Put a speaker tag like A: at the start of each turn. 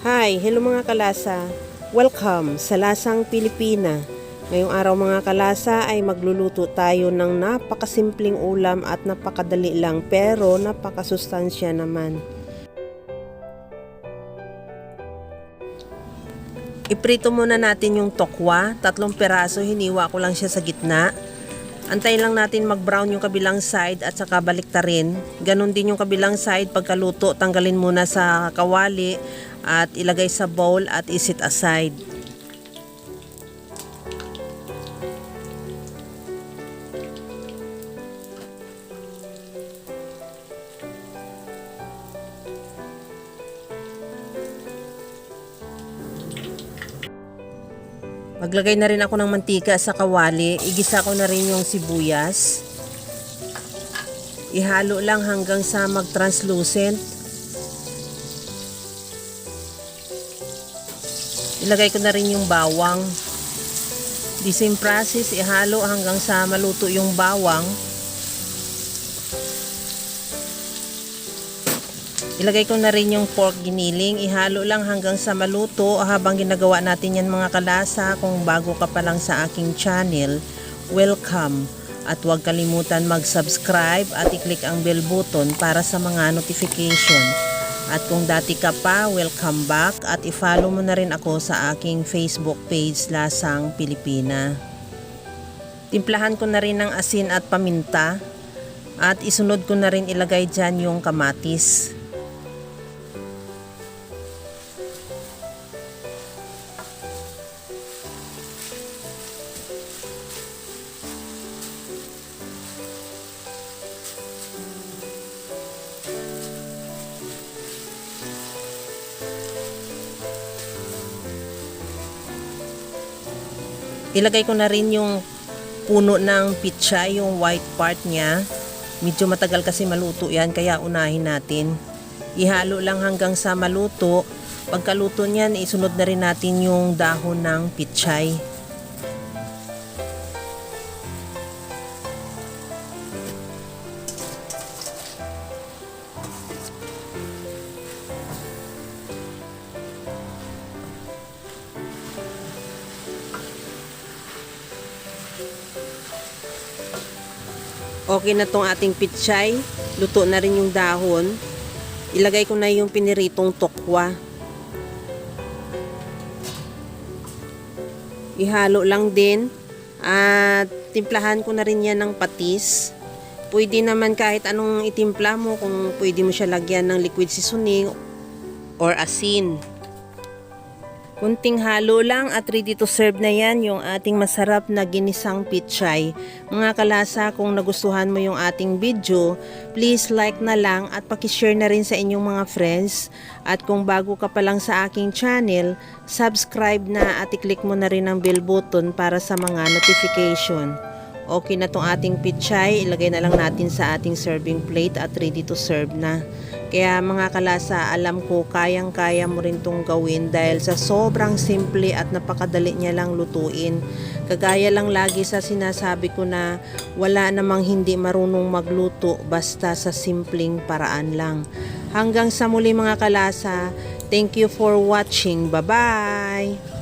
A: Hi! Hello mga kalasa! Welcome sa Lasang Pilipina. Ngayong araw mga kalasa ay magluluto tayo ng napakasimpleng ulam at napakadali lang pero napakasustansya naman. Iprito muna natin yung tokwa, 3 peraso, hiniwa ko lang siya sa gitna. Antayin lang natin mag-brown yung kabilang side at saka baliktarin. Ganon din yung kabilang side, pagkaluto tanggalin muna sa kawali at ilagay sa bowl at isit aside. Maglagay na rin ako ng mantika sa kawali. Igisa ko na rin yung sibuyas. Ihalo lang hanggang sa mag-translucent. Ilagay ko na rin yung bawang. The same process, ihalo hanggang sa maluto yung bawang. Ilagay ko na rin yung pork giniling. Ihalo lang hanggang sa maluto. Habang ginagawa natin yan mga kalasa, kung bago ka pa lang sa aking channel, welcome. At huwag kalimutan mag-subscribe at i-click ang bell button para sa mga notification. At kung dati ka pa, welcome back at i-follow mo na rin ako sa aking Facebook page Lasang Pilipina. Timplahan ko na rin ng asin at paminta at isunod ko na rin ilagay dyan yung kamatis. Ilagay ko na rin yung puno ng pitsay, yung white part niya. Medyo matagal kasi maluto yan, kaya unahin natin. Ihalo lang hanggang sa maluto. Pagkaluto niyan, isunod na rin natin yung dahon ng pitsay. Okay na tong ating pitsay. Luto na rin yung dahon. Ilagay ko na yung piniritong tokwa. Ihalo lang din. At timplahan ko na rin yan ng patis. Pwede naman kahit anong itimpla mo. Kung pwede mo siya lagyan ng liquid seasoning or asin. Kunting halo lang at ready to serve na yan yung ating masarap na ginisang pitsay. Mga kalasa, kung nagustuhan mo yung ating video, please like na lang at pakishare na rin sa inyong mga friends. At kung bago ka pa lang sa aking channel, subscribe na at i-click mo na rin ang bell button para sa mga notification. Okay na tong ating pitsay, ilagay na lang natin sa ating serving plate at ready to serve na. Kaya mga kalasa, alam ko kayang-kaya mo rin tong gawin dahil sa sobrang simple at napakadali niya lang lutuin. Kagaya lang lagi sa sinasabi ko na wala namang hindi marunong magluto basta sa simpleng paraan lang. Hanggang sa muli mga kalasa, thank you for watching. Bye-bye!